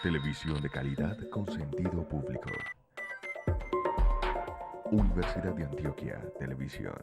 Televisión de calidad con sentido público. Universidad de Antioquia, Televisión.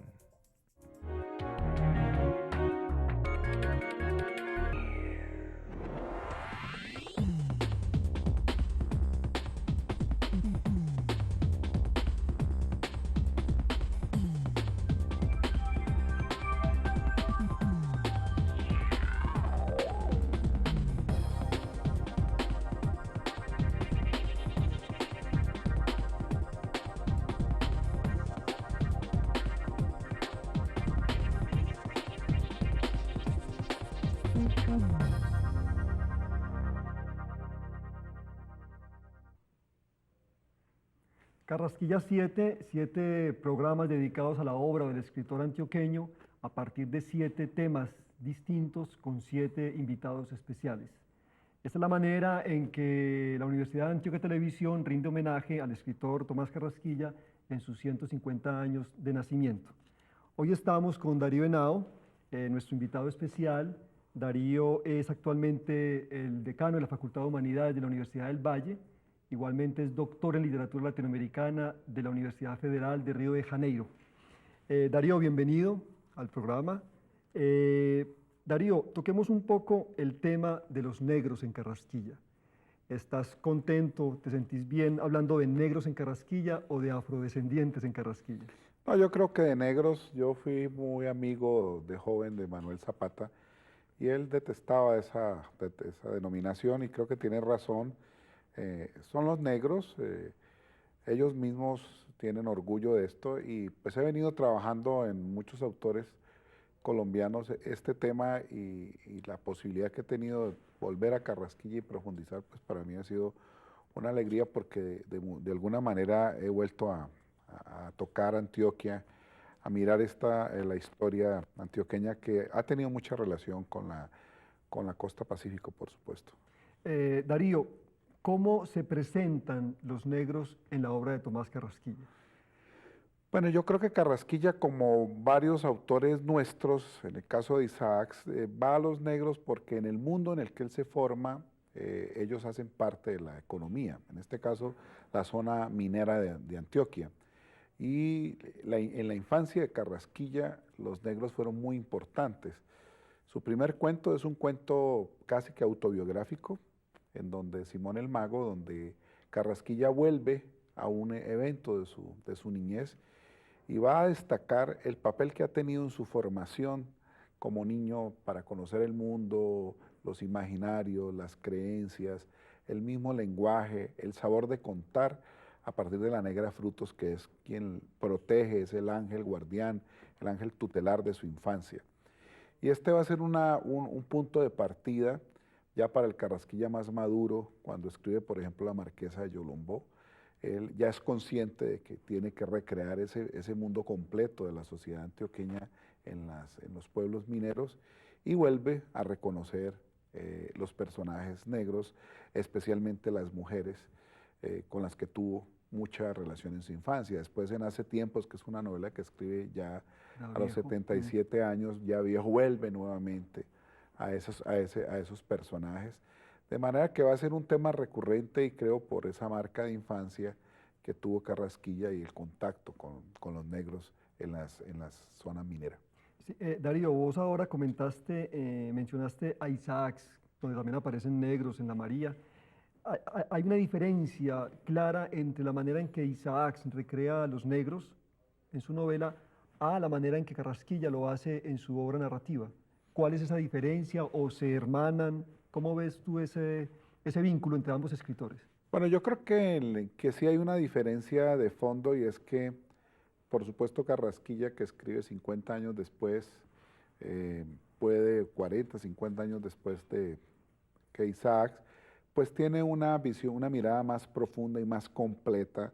Carrasquilla 7 programas dedicados a la obra del escritor antioqueño a partir de 7 temas distintos con 7 invitados especiales. Esta es la manera en que la Universidad de Antioquia Televisión rinde homenaje al escritor Tomás Carrasquilla en sus 150 años de nacimiento. Hoy estamos con Darío Henao, nuestro invitado especial. Darío es actualmente el decano de la Facultad de Humanidades de la Universidad del Valle. Igualmente es doctor en literatura latinoamericana de la Universidad Federal de Río de Janeiro. Darío, bienvenido al programa. Darío, toquemos un poco el tema de los negros en Carrasquilla. ¿Estás contento, te sentís bien hablando de negros en Carrasquilla o de afrodescendientes en Carrasquilla? No, yo creo que de negros, yo fui muy amigo de joven de Manuel Zapata y él detestaba esa denominación y creo que tiene razón. Son los negros, ellos mismos tienen orgullo de esto y pues he venido trabajando en muchos autores colombianos este tema y la posibilidad que he tenido de volver a Carrasquilla y profundizar, pues para mí ha sido una alegría porque de alguna manera he vuelto a tocar Antioquia, a mirar la historia antioqueña que ha tenido mucha relación con la costa Pacífico, por supuesto. Darío, ¿cómo se presentan los negros en la obra de Tomás Carrasquilla? Bueno, yo creo que Carrasquilla, como varios autores nuestros, en el caso de Isaacs, va a los negros porque en el mundo en el que él se forma, ellos hacen parte de la economía, en este caso la zona minera de Antioquia. Y en la infancia de Carrasquilla, los negros fueron muy importantes. Su primer cuento es un cuento casi que autobiográfico, en donde Simón el Mago, donde Carrasquilla vuelve a un evento de su niñez y va a destacar el papel que ha tenido en su formación como niño para conocer el mundo, los imaginarios, las creencias, el mismo lenguaje, el sabor de contar a partir de la negra Frutos, que es quien protege, es el ángel guardián, el ángel tutelar de su infancia. Y este va a ser un punto de partida ya para el Carrasquilla más maduro, cuando escribe, por ejemplo, La Marquesa de Yolombó. Él ya es consciente de que tiene que recrear ese mundo completo de la sociedad antioqueña en los pueblos mineros y vuelve a reconocer los personajes negros, especialmente las mujeres con las que tuvo mucha relación en su infancia. Después en Hace Tiempos, que es una novela que escribe ya a los 77 años, ya viejo, vuelve nuevamente a esos personajes. De manera que va a ser un tema recurrente y creo por esa marca de infancia que tuvo Carrasquilla y el contacto con los negros en las zonas mineras. Sí, Darío, vos ahora comentaste, mencionaste a Isaacs, donde también aparecen negros en la María. Hay una diferencia clara entre la manera en que Isaacs recrea a los negros en su novela a la manera en que Carrasquilla lo hace en su obra narrativa. ¿Cuál es esa diferencia o se hermanan? ¿Cómo ves tú ese vínculo entre ambos escritores? Bueno, yo creo que sí hay una diferencia de fondo y es que, por supuesto, Carrasquilla, que escribe 50 años después, puede 40, 50 años después de que Isaacs, pues tiene una visión, una mirada más profunda y más completa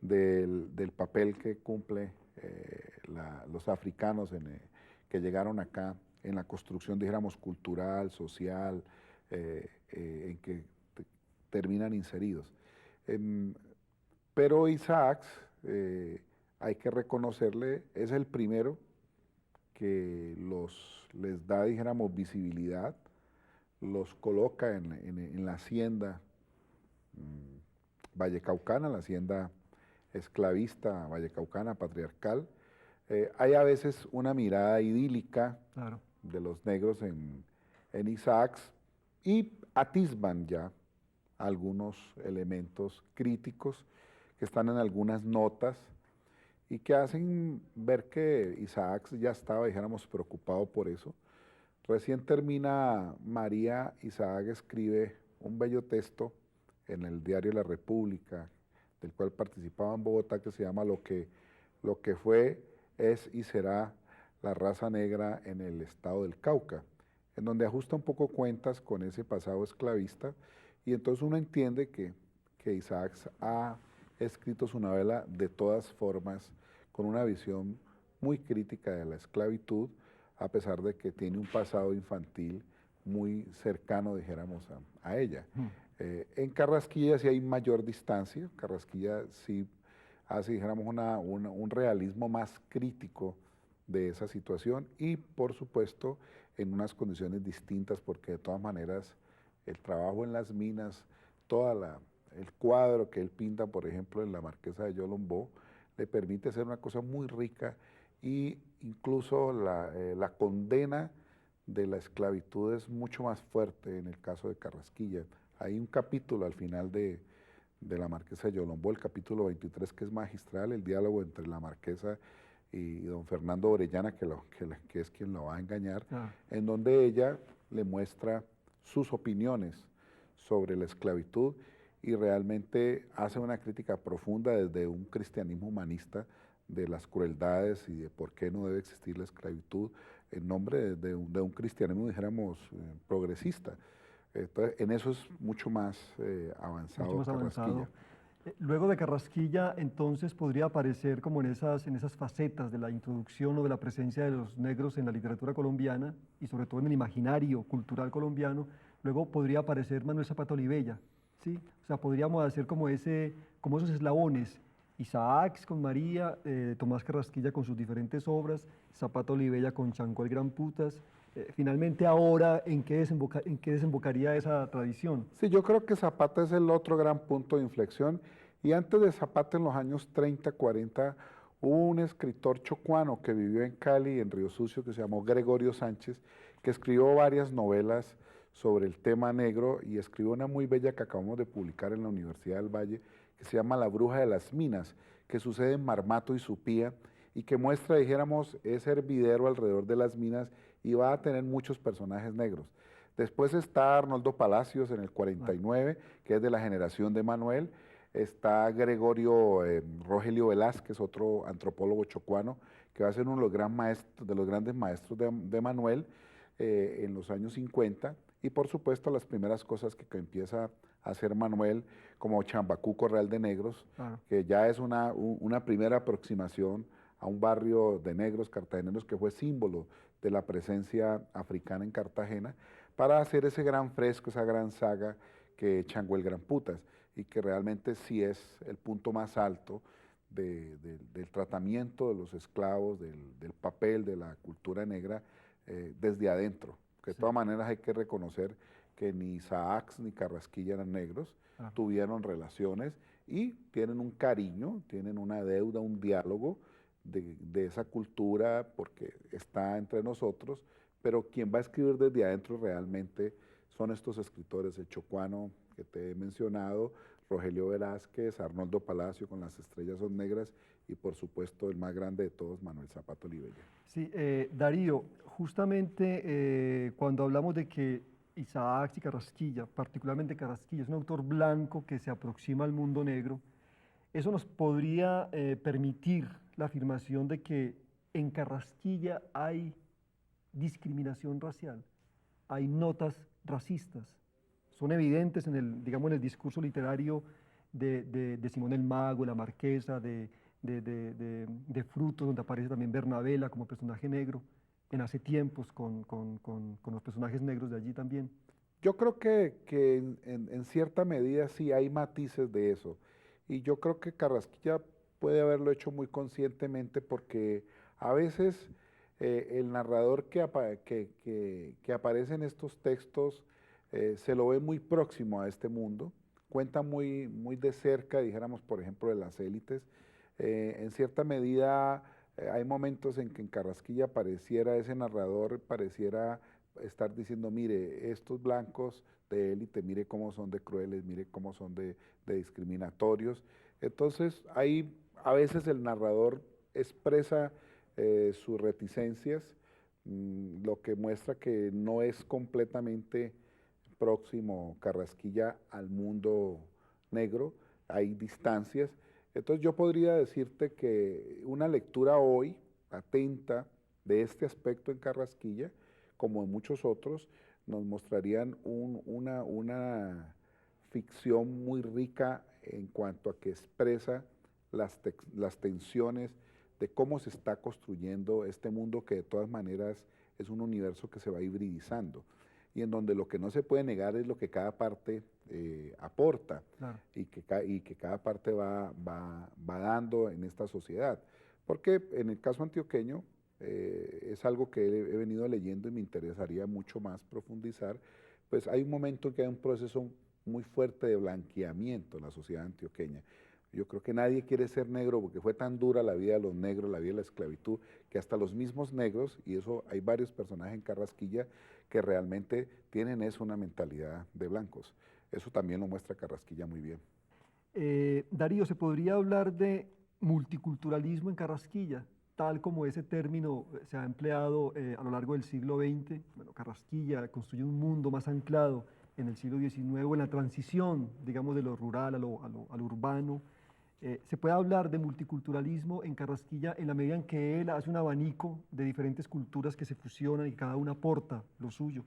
del papel que cumple los africanos que llegaron acá en la construcción, dijéramos, cultural, social, en que terminan inseridos. Pero Isaacs, hay que reconocerle, es el primero que les da, dijéramos, visibilidad, los coloca en la hacienda vallecaucana, la hacienda esclavista vallecaucana, patriarcal. Hay a veces una mirada idílica Claro. de los negros en Isaacs y atisban ya algunos elementos críticos que están en algunas notas y que hacen ver que Isaacs ya estaba, dijéramos, preocupado por eso. Recién termina María Isaac, escribe un bello texto en el diario La República, del cual participaba en Bogotá, que se llama Lo que fue, es y será la raza negra en el estado del Cauca, en donde ajusta un poco cuentas con ese pasado esclavista, y entonces uno entiende que Isaac ha escrito su novela de todas formas, con una visión muy crítica de la esclavitud, a pesar de que tiene un pasado infantil muy cercano, dijéramos, a ella. En Carrasquilla sí hay mayor distancia. Carrasquilla sí hace, dijéramos, un realismo más crítico de esa situación y, por supuesto, en unas condiciones distintas, porque de todas maneras el trabajo en las minas, el cuadro que él pinta, por ejemplo, en la Marquesa de Yolombó, le permite hacer una cosa muy rica, y incluso la condena de la esclavitud es mucho más fuerte en el caso de Carrasquilla. Hay un capítulo al final de la Marquesa de Yolombó, el capítulo 23, que es magistral, el diálogo entre la Marquesa y don Fernando Orellana, que es quien lo va a engañar, en donde ella le muestra sus opiniones sobre la esclavitud y realmente hace una crítica profunda desde un cristianismo humanista de las crueldades y de por qué no debe existir la esclavitud en nombre de un cristianismo, dijéramos, progresista. Entonces, en eso es mucho más avanzado Carrasquilla. Luego de Carrasquilla, entonces podría aparecer como en esas facetas de la introducción o de la presencia de los negros en la literatura colombiana y sobre todo en el imaginario cultural colombiano. Luego podría aparecer Manuel Zapata Olivella, ¿sí? O sea, podríamos hacer como esos eslabones: Isaacs con María, Tomás Carrasquilla con sus diferentes obras, Zapata Olivella con Changó el Gran Putas. Finalmente, ahora, ¿en qué desembocaría esa tradición? Sí, yo creo que Zapata es el otro gran punto de inflexión, y antes de Zapata, en los años 30, 40, hubo un escritor chocuano que vivió en Cali, en Río Sucio, que se llamó Gregorio Sánchez, que escribió varias novelas sobre el tema negro, y escribió una muy bella que acabamos de publicar en la Universidad del Valle, que se llama La Bruja de las Minas, que sucede en Marmato y Supía, y que muestra, dijéramos, ese hervidero alrededor de las minas, y va a tener muchos personajes negros. Después está Arnoldo Palacios en el 49, que es de la generación de Manuel. Está Gregorio Rogelio Velázquez, otro antropólogo chocuano, que va a ser uno de los grandes maestros de Manuel en los años 50. Y por supuesto las primeras cosas que empieza a hacer Manuel, como Chambacú, Corral de Negros, que ya es una primera aproximación a un barrio de negros cartageneros que fue símbolo de la presencia africana en Cartagena, para hacer ese gran fresco, esa gran saga que Changó el Gran Putas, y que realmente sí es el punto más alto del tratamiento de los esclavos, del papel de la cultura negra desde adentro. Que de todas maneras hay que reconocer que ni Isaacs ni Carrasquilla eran negros, tuvieron relaciones y tienen un cariño, tienen una deuda, un diálogo de esa cultura, porque está entre nosotros, pero quien va a escribir desde adentro realmente son estos escritores: el chocuano que te he mencionado, Rogelio Velázquez, Arnoldo Palacio con Las Estrellas Son Negras, y por supuesto el más grande de todos, Manuel Zapata Olivella. Sí, Darío, justamente cuando hablamos de que Isaacs y Carrasquilla, particularmente Carrasquilla, es un autor blanco que se aproxima al mundo negro, eso nos podría permitir la afirmación de que en Carrasquilla hay discriminación racial, hay notas racistas, son evidentes en digamos, en el discurso literario de Simón el Mago, la Marquesa, de Frutos, donde aparece también Bernabela como personaje negro, en Hace Tiempos con los personajes negros de allí también. Yo creo que en cierta medida sí hay matices de eso, y yo creo que Carrasquilla puede haberlo hecho muy conscientemente, porque a veces el narrador que aparece en estos textos se lo ve muy próximo a este mundo, cuenta muy de cerca, dijéramos, por ejemplo, de las élites. En cierta medida, hay momentos en que en Carrasquilla pareciera, ese narrador pareciera estar diciendo, mire, estos blancos de élite, mire cómo son de crueles, mire cómo son de discriminatorios. Entonces, ahí a veces el narrador expresa sus reticencias, lo que muestra que no es completamente próximo Carrasquilla al mundo negro, hay distancias. Entonces yo podría decirte que una lectura hoy, atenta, de este aspecto en Carrasquilla, como en muchos otros, nos mostrarían una ficción muy rica en cuanto a que expresa las tensiones de cómo se está construyendo este mundo que de todas maneras es un universo que se va hibridizando y en donde lo que no se puede negar es lo que cada parte aporta Claro. y que cada parte va dando en esta sociedad. Porque en el caso antioqueño es algo que he venido leyendo y me interesaría mucho más profundizar, pues hay un momento en que hay un proceso muy fuerte de blanqueamiento en la sociedad antioqueña. Yo creo que nadie quiere ser negro porque fue tan dura la vida de los negros, la vida de la esclavitud, que hasta los mismos negros, y eso hay varios personajes en Carrasquilla que realmente tienen eso, una mentalidad de blancos. Eso también lo muestra Carrasquilla muy bien. Darío, ¿se podría hablar de multiculturalismo en Carrasquilla, tal como ese término se ha empleado a lo largo del siglo XX? Bueno, Carrasquilla construye un mundo más anclado en el siglo XIX, en la transición, digamos, de lo rural a lo urbano. ¿Se puede hablar de multiculturalismo en Carrasquilla en la medida en que él hace un abanico de diferentes culturas que se fusionan y cada una aporta lo suyo?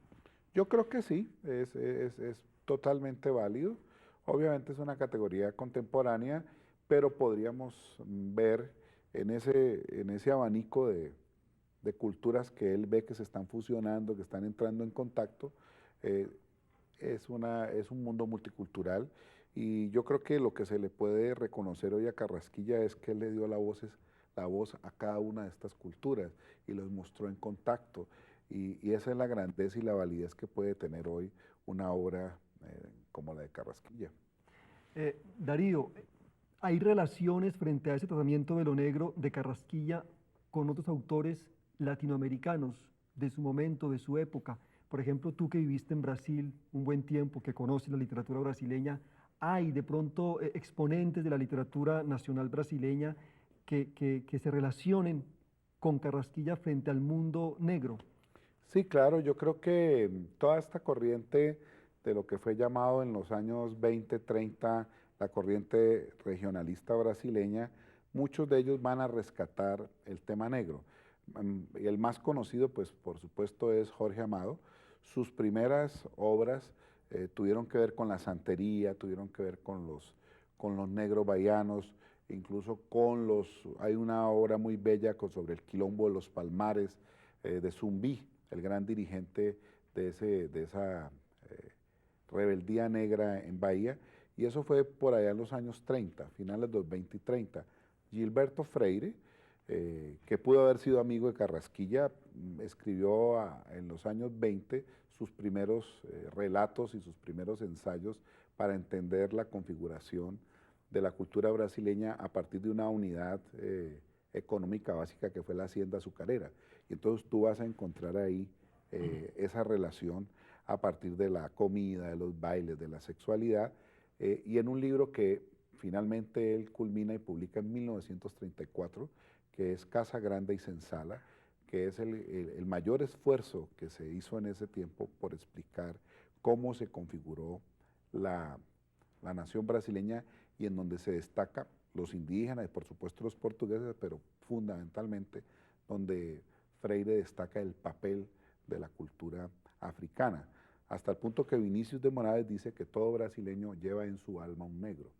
Yo creo que sí, es totalmente válido. Obviamente es una categoría contemporánea, pero podríamos ver en ese abanico de culturas que él ve que se están fusionando, que están entrando en contacto, eh, es un mundo multicultural y yo creo que lo que se le puede reconocer hoy a Carrasquilla es que él le dio la voz a cada una de estas culturas y los mostró en contacto. Y esa es la grandeza y la validez que puede tener hoy una obra como la de Carrasquilla. Darío, ¿hay relaciones frente a ese tratamiento de lo negro de Carrasquilla con otros autores latinoamericanos de su momento, de su época? Por ejemplo, tú que viviste en Brasil un buen tiempo, que conoces la literatura brasileña, ¿hay de pronto exponentes de la literatura nacional brasileña que se relacionen con Carrasquilla frente al mundo negro? Sí, claro, yo creo que toda esta corriente de lo que fue llamado en los años 20, 30, la corriente regionalista brasileña, muchos de ellos van a rescatar el tema negro. Y el más conocido, pues por supuesto, es Jorge Amado. Sus primeras obras tuvieron que ver con la santería, tuvieron que ver con los negros bahianos, incluso hay una obra muy bella sobre el quilombo de los Palmares, de Zumbí, el gran dirigente de esa rebeldía negra en Bahía, y eso fue por allá en los años 30, finales de los 20 y 30. Gilberto Freire, que pudo haber sido amigo de Carrasquilla, escribió en los años 20 sus primeros relatos y sus primeros ensayos para entender la configuración de la cultura brasileña a partir de una unidad económica básica que fue la hacienda azucarera. Y entonces tú vas a encontrar ahí esa relación a partir de la comida, de los bailes, de la sexualidad, y en un libro que finalmente él culmina y publica en 1934, que es Casa Grande y Senzala, que es el mayor esfuerzo que se hizo en ese tiempo por explicar cómo se configuró la nación brasileña y en donde se destaca los indígenas y por supuesto los portugueses, pero fundamentalmente donde Freire destaca el papel de la cultura africana, hasta el punto que Vinicius de Moraes dice que todo brasileño lleva en su alma un negro.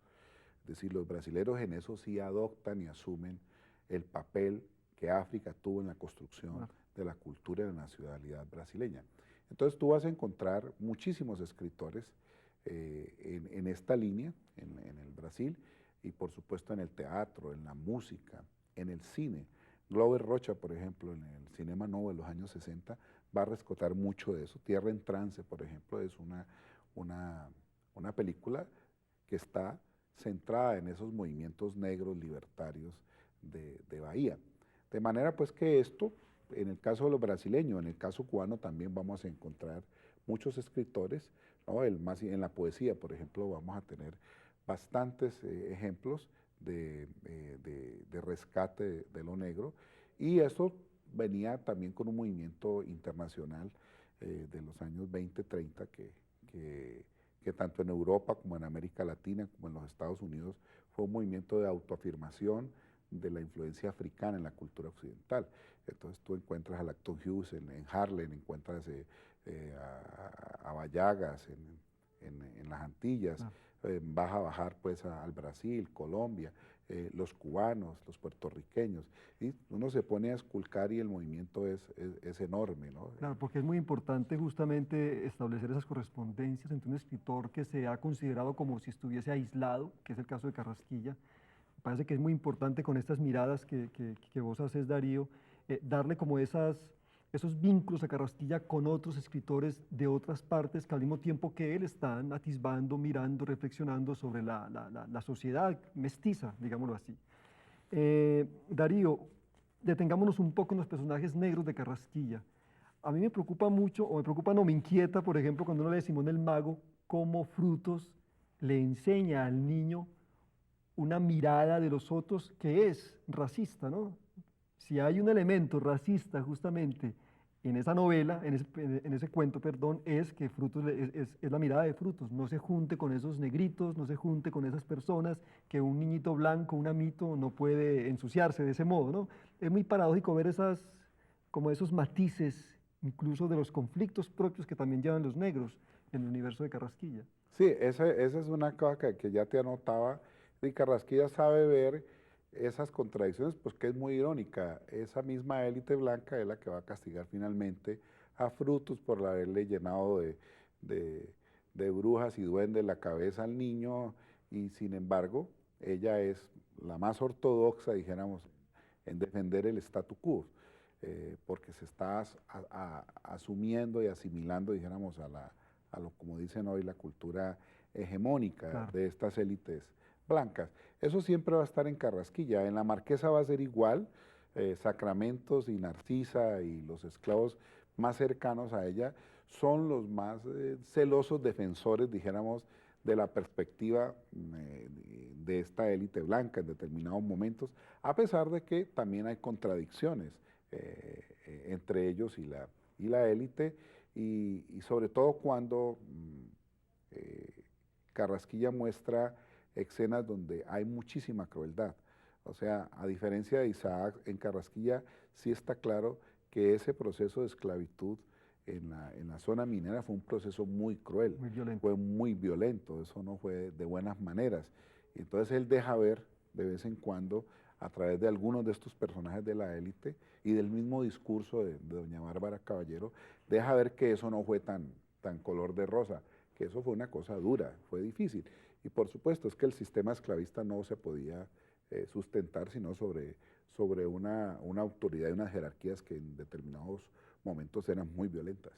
Es decir, los brasileños en eso sí adoptan y asumen el papel que África tuvo en la construcción de la cultura y de la nacionalidad brasileña. Entonces tú vas a encontrar muchísimos escritores en esta línea, en el Brasil, y por supuesto en el teatro, en la música, en el cine. Glover Rocha, por ejemplo, en el Cinema Novo de los años 60, va a rescatar mucho de eso. Tierra en Trance, por ejemplo, es una película que está centrada en esos movimientos negros libertarios de Bahía. De manera pues que esto, en el caso de los brasileños, en el caso cubano también vamos a encontrar muchos escritores, ¿no? En la poesía, por ejemplo, vamos a tener bastantes ejemplos de rescate de lo negro, y eso venía también con un movimiento internacional de los años 20, 30, que tanto en Europa como en América Latina, como en los Estados Unidos, fue un movimiento de autoafirmación de la influencia africana en la cultura occidental. Entonces tú encuentras a Lacton Hughes en Harlem, encuentras a Bayagas en las Antillas, vas a bajar pues al Brasil, Colombia, los cubanos, los puertorriqueños, y uno se pone a esculcar y el movimiento es enorme, ¿no? Claro, porque es muy importante justamente establecer esas correspondencias entre un escritor que se ha considerado como si estuviese aislado, que es el caso de Carrasquilla. Me parece que es muy importante con estas miradas que vos haces, Darío, darle como esos vínculos a Carrasquilla con otros escritores de otras partes que al mismo tiempo que él están atisbando, mirando, reflexionando sobre la sociedad mestiza, digámoslo así. Darío, detengámonos un poco en los personajes negros de Carrasquilla. A mí me preocupa mucho, o me preocupa, no, me inquieta, por ejemplo, cuando uno lee Simón el Mago, cómo Frutos le enseña al niño una mirada de los otros que es racista, ¿no? Si hay un elemento racista justamente en esa novela, en ese cuento, perdón, es que Frutos es la mirada de Frutos, no se junte con esos negritos, no se junte con esas personas, que un niñito blanco, un amito, no puede ensuciarse de ese modo, ¿no? Es muy paradójico ver como esos matices, incluso de los conflictos propios que también llevan los negros en el universo de Carrasquilla. Sí, esa es una cosa que ya te anotaba, y Carrasquilla sabe ver esas contradicciones, pues que es muy irónica. Esa misma élite blanca es la que va a castigar finalmente a Frutos por haberle llenado de, de brujas y duendes la cabeza al niño, y sin embargo, ella es la más ortodoxa, dijéramos, en defender el statu quo, porque se está asumiendo y asimilando, dijéramos, a lo, como dicen hoy, la cultura hegemónica Claro. de estas élites blancas. Eso siempre va a estar en Carrasquilla. En la Marquesa va a ser igual. Sacramentos y Narcisa y los esclavos más cercanos a ella son los más celosos defensores, dijéramos, de la perspectiva de esta élite blanca en determinados momentos, a pesar de que también hay contradicciones entre ellos y la élite, y sobre todo cuando Carrasquilla muestra escenas donde hay muchísima crueldad. O sea, a diferencia de Isaac, en Carrasquilla sí está claro que ese proceso de esclavitud en la zona minera fue un proceso muy cruel, Muy violento. fue muy violento, eso no fue de buenas maneras. Entonces él deja ver de vez en cuando, a través de algunos de estos personajes de la élite y del mismo discurso de doña Bárbara Caballero, deja ver que eso no fue tan color de rosa, que eso fue una cosa dura, fue difícil. Y por supuesto es que el sistema esclavista no se podía sustentar sino sobre una autoridad y unas jerarquías que en determinados momentos eran muy violentas.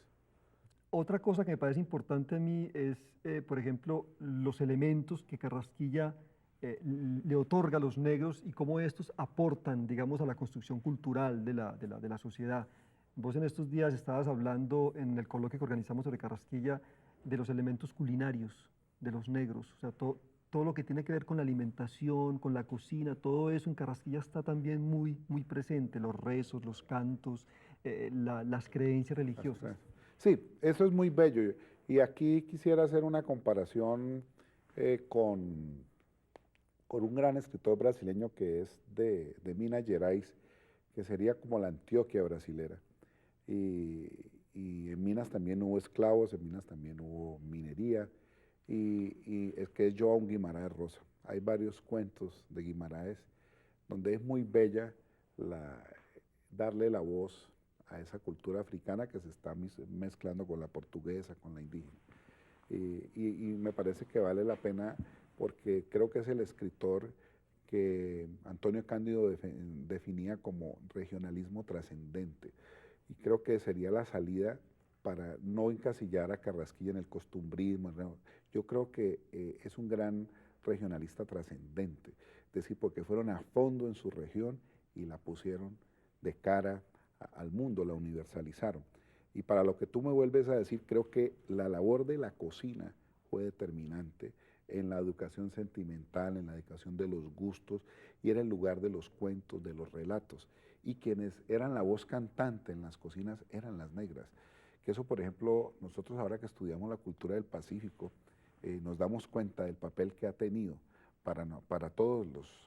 Otra cosa que me parece importante a mí es, por ejemplo, los elementos que Carrasquilla le otorga a los negros y cómo estos aportan, digamos, a la construcción cultural de la sociedad. Vos en estos días estabas hablando en el coloquio que organizamos sobre Carrasquilla de los elementos culinarios de los negros, o sea, todo lo que tiene que ver con la alimentación, con la cocina, todo eso en Carrasquilla está también muy presente, los rezos, los cantos, las creencias religiosas. Sí, eso es muy bello. Y aquí quisiera hacer una comparación con un gran escritor brasileño que es de Minas Gerais, que sería como la Antioquia brasilera. Y, y en Minas también hubo esclavos, en Minas también hubo minería, y es que es João Guimarães Rosa. Hay varios cuentos de Guimarães donde es muy bella darle la voz a esa cultura africana que se está mezclando con la portuguesa, con la indígena. Y me parece que vale la pena porque creo que es el escritor que Antonio Cándido definía como regionalismo trascendente. Y creo que sería la salida para no encasillar a Carrasquilla en el costumbrismo. ¿No? Yo creo que es un gran regionalista trascendente, es decir, porque fueron a fondo en su región y la pusieron de cara al mundo, la universalizaron. Y para lo que tú me vuelves a decir, creo que la labor de la cocina fue determinante en la educación sentimental, en la educación de los gustos, y era el lugar de los cuentos, de los relatos. Y quienes eran la voz cantante en las cocinas eran las negras. Que eso, por ejemplo, nosotros ahora que estudiamos la cultura del Pacífico, nos damos cuenta del papel que ha tenido para todos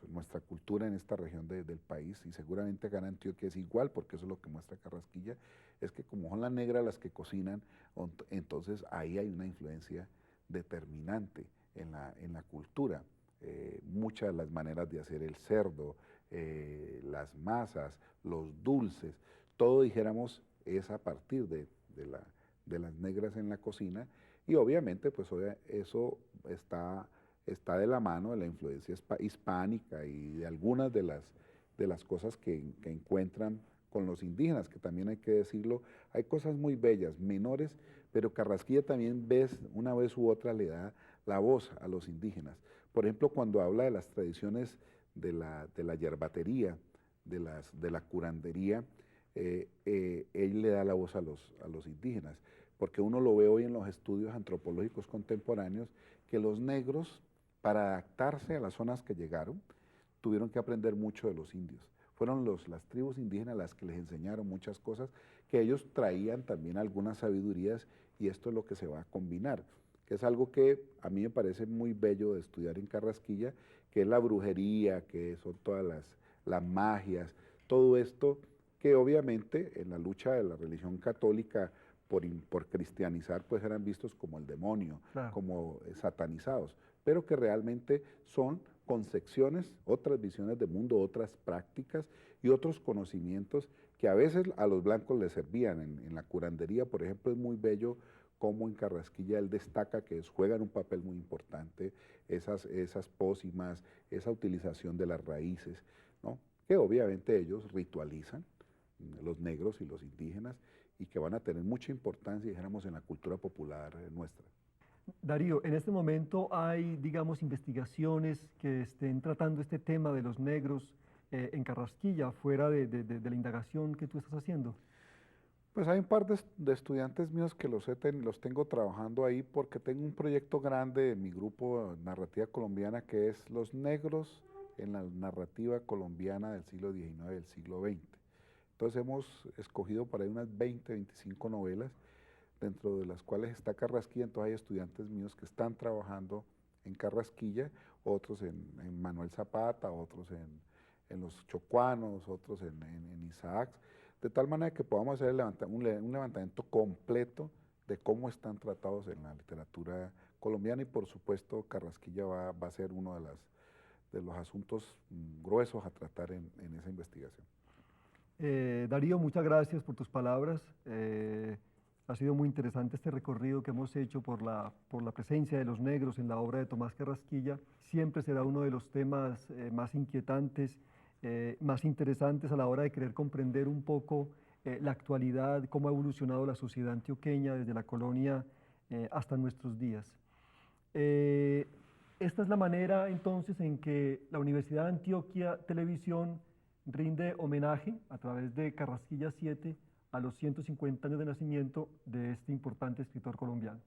nuestra cultura en esta región del país, y seguramente acá en Antioquia es igual, porque eso es lo que muestra Carrasquilla, es que como son las negras las que cocinan, entonces ahí hay una influencia determinante en la cultura. Muchas de las maneras de hacer el cerdo, las masas, los dulces, todo dijéramos es a partir de las negras en la cocina, y obviamente pues eso está de la mano de la influencia hispánica y de algunas de las cosas que encuentran con los indígenas, que también hay que decirlo, hay cosas muy bellas, menores, pero Carrasquilla también una vez u otra le da la voz a los indígenas. Por ejemplo, cuando habla de las tradiciones de la yerbatería, de la curandería, él le da la voz a los indígenas, porque uno lo ve hoy en los estudios antropológicos contemporáneos, que los negros, para adaptarse a las zonas que llegaron, tuvieron que aprender mucho de los indios. Fueron las tribus indígenas las que les enseñaron muchas cosas, que ellos traían también algunas sabidurías, y esto es lo que se va a combinar, que es algo que a mí me parece muy bello de estudiar en Carrasquilla, que es la brujería, que son todas las magias, todo esto que obviamente en la lucha de la religión católica por cristianizar, pues eran vistos como el demonio, Claro. como satanizados, pero que realmente son concepciones, otras visiones de mundo, otras prácticas y otros conocimientos que a veces a los blancos les servían. En la curandería, por ejemplo, es muy bello cómo en Carrasquilla él destaca que juegan un papel muy importante esas pócimas, esa utilización de las raíces, ¿no? Que obviamente ellos ritualizan, los negros y los indígenas, y que van a tener mucha importancia, dijéramos, en la cultura popular nuestra. Darío, en este momento hay, digamos, investigaciones que estén tratando este tema de los negros en Carrasquilla, fuera de la indagación que tú estás haciendo. Pues hay un par de estudiantes míos que los tengo trabajando ahí, porque tengo un proyecto grande de mi grupo Narrativa Colombiana, que es los negros en la narrativa colombiana del siglo XIX y del siglo XX. Entonces hemos escogido por ahí unas 20, 25 novelas, dentro de las cuales está Carrasquilla. Entonces hay estudiantes míos que están trabajando en Carrasquilla, otros en Manuel Zapata, otros en los Chocuanos, otros en Isaacs, de tal manera que podamos hacer un levantamiento completo de cómo están tratados en la literatura colombiana, y por supuesto Carrasquilla va a ser uno de los asuntos gruesos a tratar en esa investigación. Darío, muchas gracias por tus palabras. Ha sido muy interesante este recorrido que hemos hecho por la presencia de los negros en la obra de Tomás Carrasquilla. Siempre será uno de los temas más inquietantes, más interesantes a la hora de querer comprender un poco la actualidad, cómo ha evolucionado la sociedad antioqueña desde la colonia hasta nuestros días. Esta es la manera entonces en que la Universidad de Antioquia Televisión rinde homenaje a través de Carrasquilla 7 a los 150 años de nacimiento de este importante escritor colombiano.